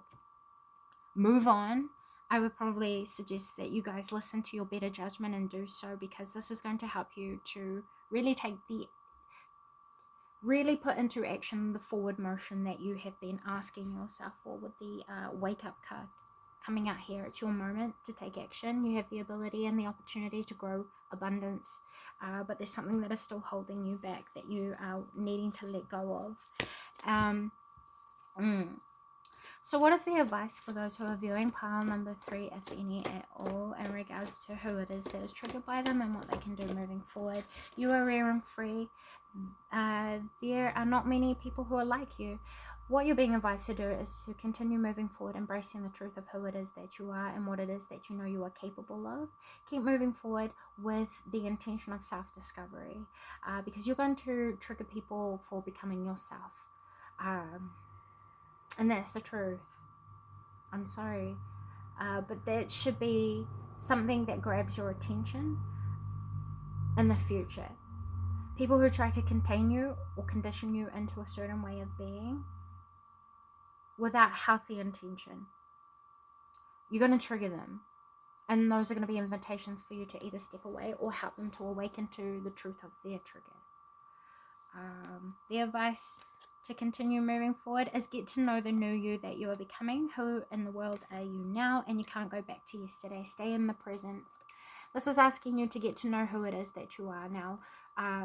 move on, I would probably suggest that you guys listen to your better judgment and do so, because this is going to help you to really put into action the forward motion that you have been asking yourself for, with the wake up card coming out here. It's your moment to take action. You have the ability and the opportunity to grow abundance, but there's something that is still holding you back that you are needing to let go of. So what is the advice for those who are viewing pile number 3, if any at all, in regards to who it is that is triggered by them and what they can do moving forward? You are rare and free. There are not many people who are like you. What you're being advised to do is to continue moving forward, embracing the truth of who it is that you are and what it is that you know you are capable of. Keep moving forward with the intention of self-discovery, because you're going to trigger people for becoming yourself. And that's the truth. I'm sorry. But that should be something that grabs your attention in the future. People who try to contain you or condition you into a certain way of being without healthy intention, you're going to trigger them. And those are going to be invitations for you to either step away or help them to awaken to the truth of their trigger. The advice to continue moving forward is get to know the new you that you are becoming. Who in the world are you now? And you can't go back to yesterday. Stay in the present. This is asking you to get to know who it is that you are now,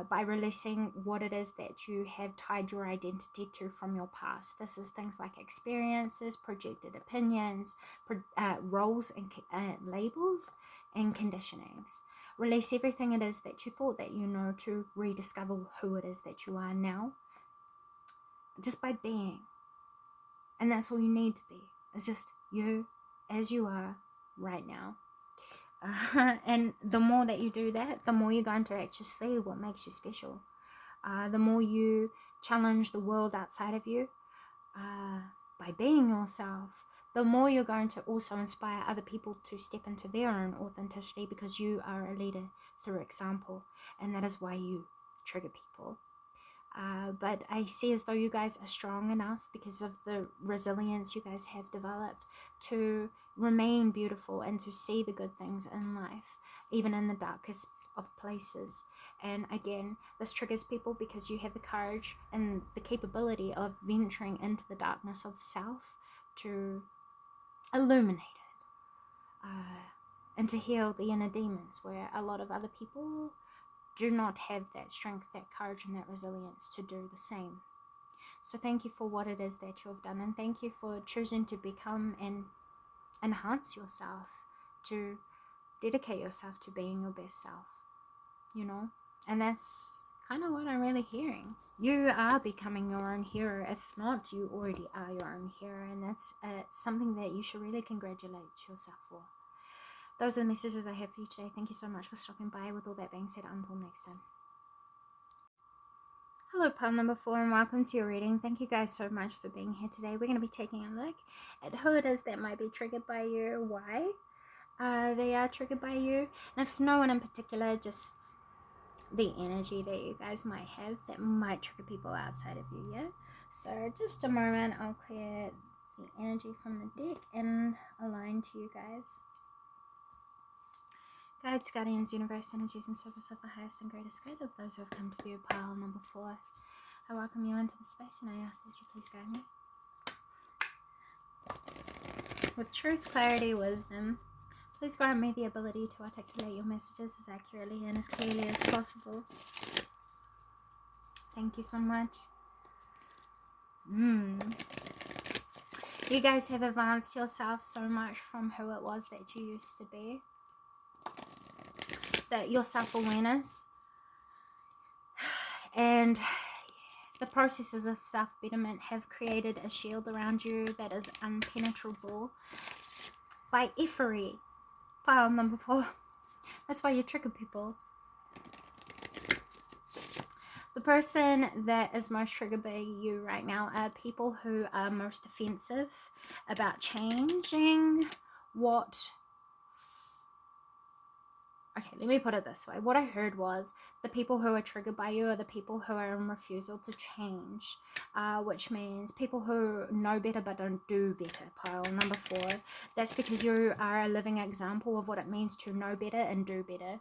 by releasing what it is that you have tied your identity to from your past. This is things like experiences, projected opinions, roles and labels, and conditionings. Release everything it is that you thought that you know to rediscover who it is that you are now, just by being. And that's all you need to be. It's just you as you are right now. And the more that you do that, the more you're going to actually see what makes you special. The more you challenge the world outside of you, by being yourself, the more you're going to also inspire other people to step into their own authenticity, because you are a leader through example, and that is why you trigger people. But I see as though you guys are strong enough, because of the resilience you guys have developed, to remain beautiful and to see the good things in life, even in the darkest of places. And again, this triggers people because you have the courage and the capability of venturing into the darkness of self to illuminate it, and to heal the inner demons, where a lot of other people do not have that strength, that courage, and that resilience to do the same. So thank you for what it is that you have done, and thank you for choosing to become and enhance yourself, to dedicate yourself to being your best self, you know. And that's kind of what I'm really hearing. You are becoming your own hero. If not, you already are your own hero, and that's something that you should really congratulate yourself for. Those are the messages I have for you today. Thank you so much for stopping by. With all that being said, until next time. Hello, pile number 4, and welcome to your reading. Thank you guys so much for being here today. We're going to be taking a look at who it is that might be triggered by you, why they are triggered by you, and if no one in particular, just the energy that you guys might have that might trigger people outside of you, yeah? So just a moment, I'll clear the energy from the deck and align to you guys. Guides, guardians, universe, energies, and service of the highest and greatest good of those who have come to view pile number 4. I welcome you into the space, and I ask that you please guide me with truth, clarity, wisdom. Please grant me the ability to articulate your messages as accurately and as clearly as possible. Thank you so much. You guys have advanced yourself so much from who it was that you used to be. That your self-awareness and the processes of self-betterment have created a shield around you that is impenetrable by effery. Pile number 4. That's why you trigger people. The person that is most triggered by you right now are people who are most defensive about changing what... Okay, let me put it this way. What I heard was the people who are triggered by you are the people who are in refusal to change, which means people who know better but don't do better. Pile number 4. That's because you are a living example of what it means to know better and do better.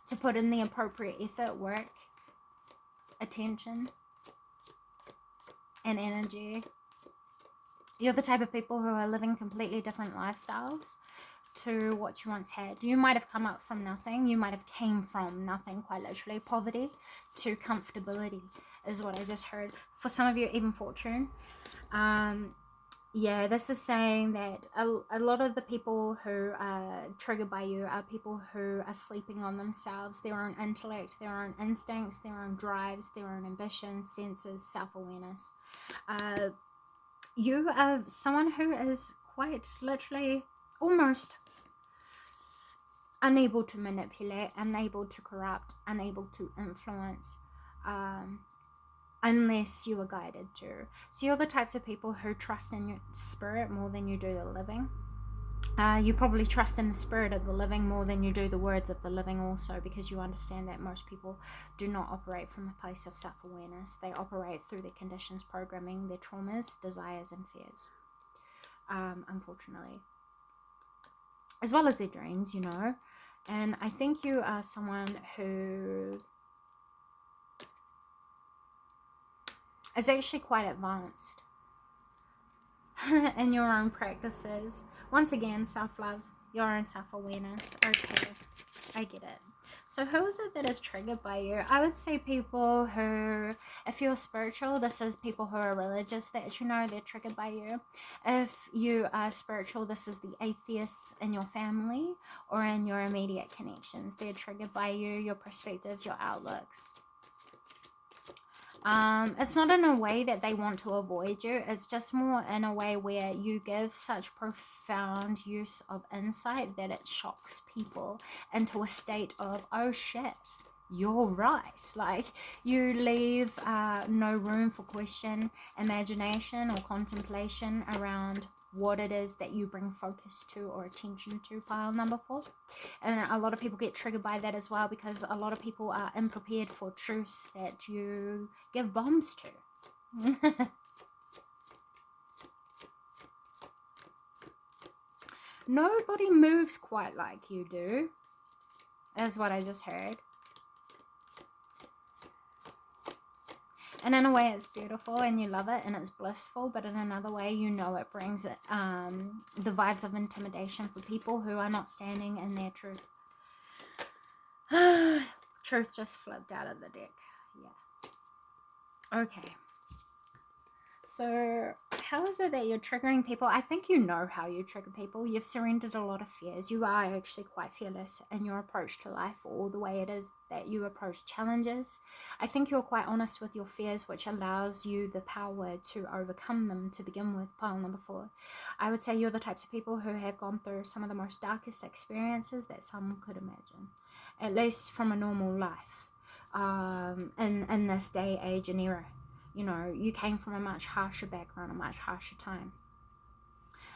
To put in the appropriate effort, work, attention, and energy. You're the type of people who are living completely different lifestyles to what you once had. You might have come up from nothing. You might have came from nothing, quite literally. Poverty to comfortability is what I just heard. For some of you, even fortune. Yeah, this is saying that a lot of the people who are triggered by you are people who are sleeping on themselves, their own intellect, their own instincts, their own drives, their own ambitions, senses, self-awareness. Uh, you are someone who is quite literally almost unable to manipulate, unable to corrupt, unable to influence. Um, unless you are guided to. So you're the types of people who trust in your spirit more than you do the living. You probably trust in the spirit of the living more than you do the words of the living also, because you understand that most people do not operate from a place of self-awareness. They operate through their conditions, programming, their traumas, desires, and fears. Unfortunately. As well as their dreams, you know. And I think you are someone who is actually quite advanced in your own practices. Once again, self-love, your own self-awareness. Okay, I get it. So who is it that is triggered by you? I would say people who, if you're spiritual, this is people who are religious that you know they're triggered by you. If you are spiritual, this is the atheists in your family or in your immediate connections. They're triggered by you, your perspectives, your outlooks. It's not in a way that they want to avoid you. It's just more in a way where you give such profound use of insight that it shocks people into a state of, oh shit, you're right. Like, you leave no room for question, imagination, or contemplation around what it is that you bring focus to or attention to, pile number 4. And a lot of people get triggered by that as well, because a lot of people are unprepared for truths that you give bombs to. Nobody moves quite like you do, is what I just heard. And in a way it's beautiful and you love it and it's blissful, but in another way you know it brings the vibes of intimidation for people who are not standing in their truth. Truth just flipped out of the deck. Yeah. Okay. So how is it that you're triggering people? I think you know how you trigger people. You've surrendered a lot of fears. You are actually quite fearless in your approach to life, or the way it is that you approach challenges. I think you're quite honest with your fears, which allows you the power to overcome them to begin with. Pile number 4. I would say you're the types of people who have gone through some of the most darkest experiences that someone could imagine, at least from a normal life, in this day, age, and era. You know, you came from a much harsher background, a much harsher time.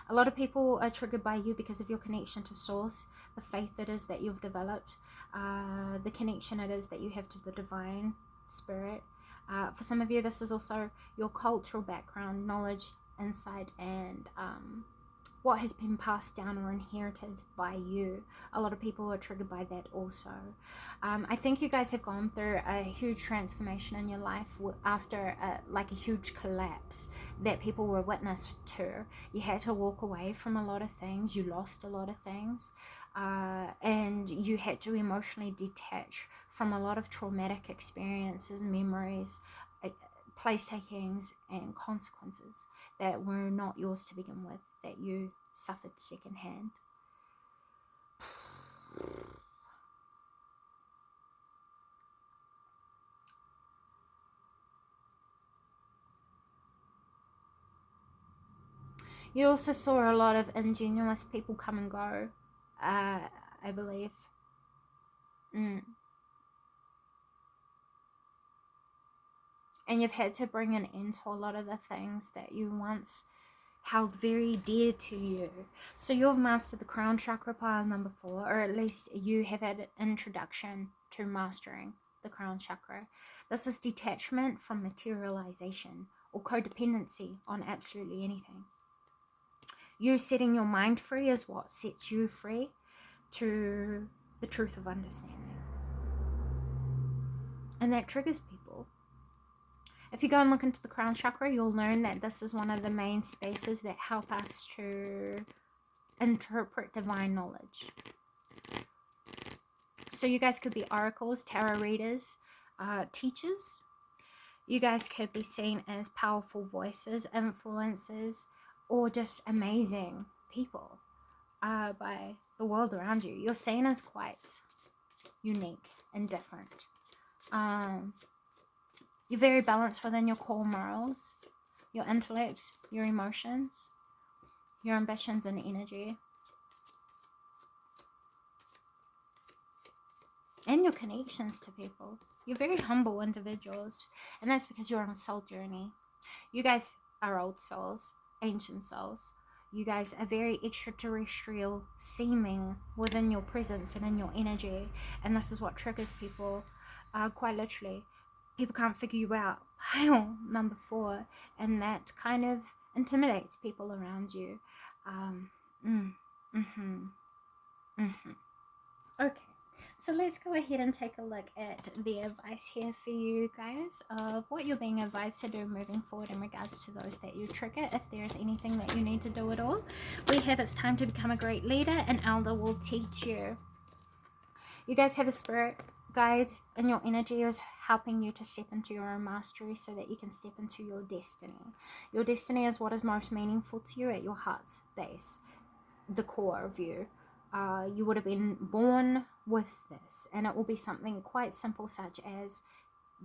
A lot of people are triggered by you because of your connection to source, the faith it is that you've developed, the connection it is that you have to the divine spirit. For some of you, this is also your cultural background, knowledge, insight, and what has been passed down or inherited by you. A lot of people are triggered by that also. I think you guys have gone through a huge transformation in your life after like a huge collapse that people were witness to. You had to walk away from a lot of things. You lost a lot of things. And you had to emotionally detach from a lot of traumatic experiences, memories, place takings, and consequences that were not yours to begin with, that you suffered secondhand. You also saw a lot of ingenuous people come and go, I believe. And you've had to bring an end to a lot of the things that you once held very dear to you. So you've mastered the crown chakra, pile number 4, or at least you have had an introduction to mastering the crown chakra. This is detachment from materialization or codependency on absolutely anything. You setting your mind free is what sets you free to the truth of understanding. And that triggers people. If you go and look into the crown chakra, you'll learn that this is one of the main spaces that help us to interpret divine knowledge. So you guys could be oracles, tarot readers, teachers. You guys could be seen as powerful voices, influencers, or just amazing people by the world around you. You're seen as quite unique and different. You're very balanced within your core morals, your intellect, your emotions, your ambitions and energy, and your connections to people. You're very humble individuals, and that's because you're on a soul journey. You guys are old souls, ancient souls. You guys are very extraterrestrial seeming within your presence and in your energy, and this is what triggers people, quite literally. People can't figure you out. Pile number 4, and that kind of intimidates people around you. Okay, so let's go ahead and take a look at the advice here for you guys of what you're being advised to do moving forward in regards to those that you trigger. If there's anything that you need to do at all, we have it's time to become a great leader. An elder will teach you. You guys have a spirit guide, and your energy is helping you to step into your own mastery so that you can step into your destiny. Your destiny is what is most meaningful to you at your heart's base, the core of you. You would have been born with this, and it will be something quite simple, such as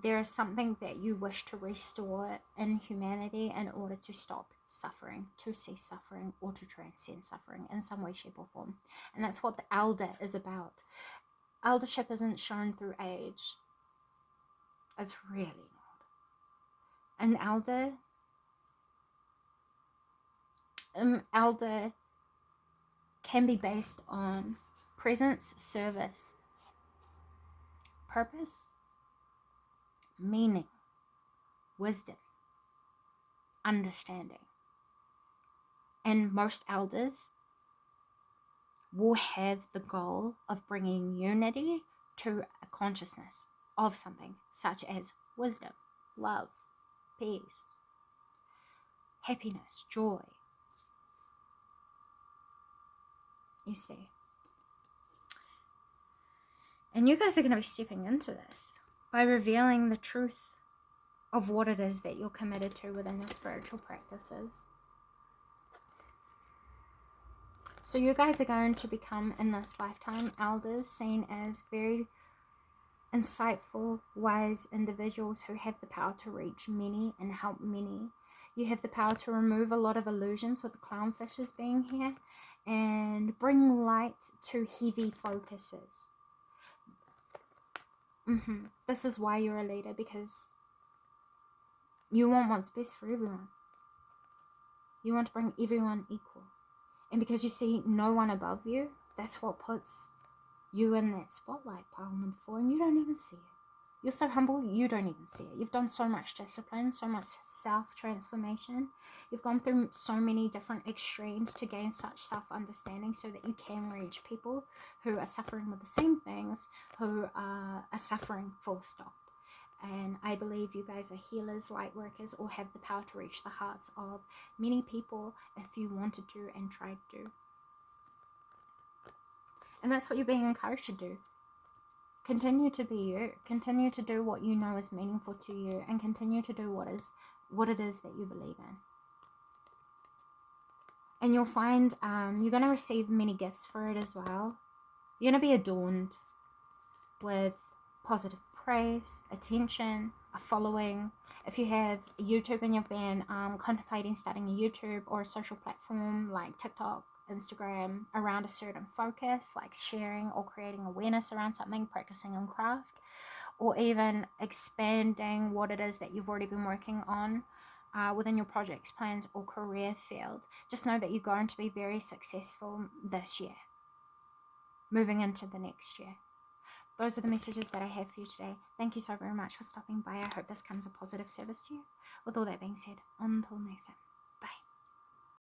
there is something that you wish to restore in humanity in order to stop suffering, to cease suffering, or to transcend suffering in some way, shape, or form. And that's what the elder is about. Eldership isn't shown through age. It's really not. An elder can be based on presence, service, purpose, meaning, wisdom, understanding. And most elders will have the goal of bringing unity to a consciousness of something, such as wisdom, love, peace, happiness, joy. You see. And you guys are going to be stepping into this by revealing the truth of what it is that you're committed to within your spiritual practices. So you guys are going to become, in this lifetime, elders seen as very insightful, wise individuals who have the power to reach many and help many. You have the power to remove a lot of illusions, with the clownfishes being here, and bring light to heavy focuses. This is why you're a leader, because you want what's best for everyone. You want to bring everyone equal. And because you see no one above you, that's what puts you in that spotlight pile number 4, and you don't even see it. You're so humble, you don't even see it. You've done so much discipline, so much self-transformation. You've gone through so many different extremes to gain such self-understanding so that you can reach people who are suffering with the same things, who are suffering full stop. And I believe you guys are healers, light workers, or have the power to reach the hearts of many people if you wanted to and tried to. And that's what you're being encouraged to do. Continue to be you. Continue to do what you know is meaningful to you, and continue to do what it is that you believe in. And you'll find you're going to receive many gifts for it as well. You're going to be adorned with positive praise, attention, a following. If you have YouTube and you've been contemplating starting a YouTube or a social platform like TikTok, Instagram, around a certain focus, like sharing or creating awareness around something, practicing on craft, or even expanding what it is that you've already been working on within your projects, plans, or career field, just know that you're going to be very successful this year, moving into the next year. Those are the messages that I have for you today. Thank you so very much for stopping by. I hope this comes a positive service to you. With all that being said, until next time.